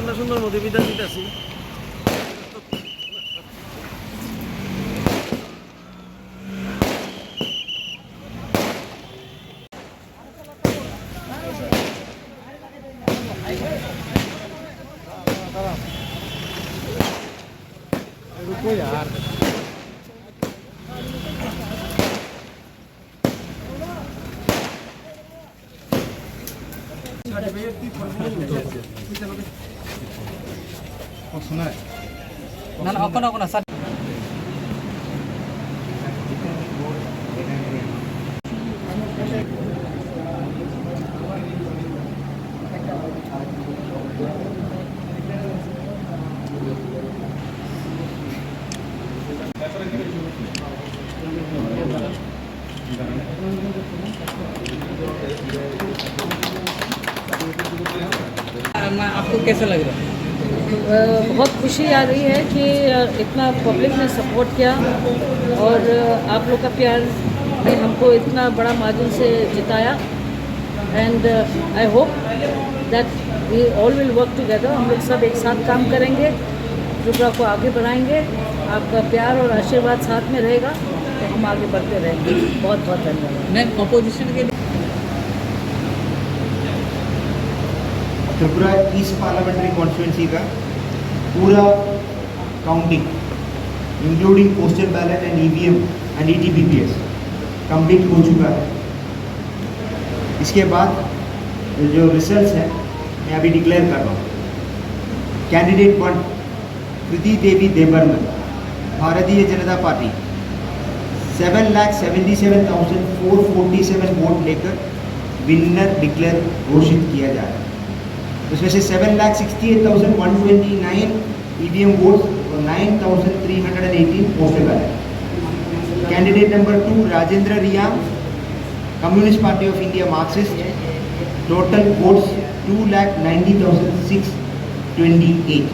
ঠান্ডা সুন্দর মধ্যে বিদায় দিতেছি। रुको यार, सुना है ना ना अपन सर आपको कैसा लग रहा है? बहुत खुशी आ रही है कि इतना पब्लिक ने सपोर्ट किया और आप लोग का प्यार ने हमको इतना बड़ा मार्जिन से जिताया। And I hope that we all will work together. हम लोग सब एक साथ काम करेंगे, त्रिपुरा को आगे बढ़ाएंगे। आपका प्यार और आशीर्वाद साथ में रहेगा तो हम आगे बढ़ते रहेंगे। बहुत बहुत धन्यवाद। मैं अपोजिशन के त्रिपुरा ईस्ट पार्लियामेंट्री कॉन्स्टिट्यूंसी का पूरा counting including postal ballot and EVM and ETPBS complete हो चुका है। इसके बाद जो रिजल्ट्स हैं मैं अभी डिक्लेयर कर रहा हूँ। कैंडिडेट 1 कृति देवी देबर्मन, भारतीय जनता पार्टी 7,77,447 वोट लेकर विनर डिक्लेयर घोषित किया जा रहा है। उसमें से 7,68,129 ईवीएम वोट्स और 9,318 postal ballot. Candidate number 2 Rajendra realm, communist party of India Marxist, total votes 2,90,628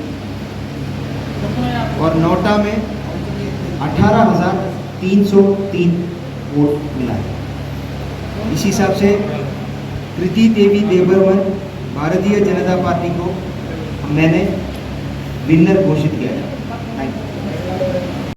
और नोटा में 18,303 वोट मिला है। इस हिसाब से कृति देवी देबर्मन भारतीय जनता पार्टी को मैंने विनर घोषित किया है।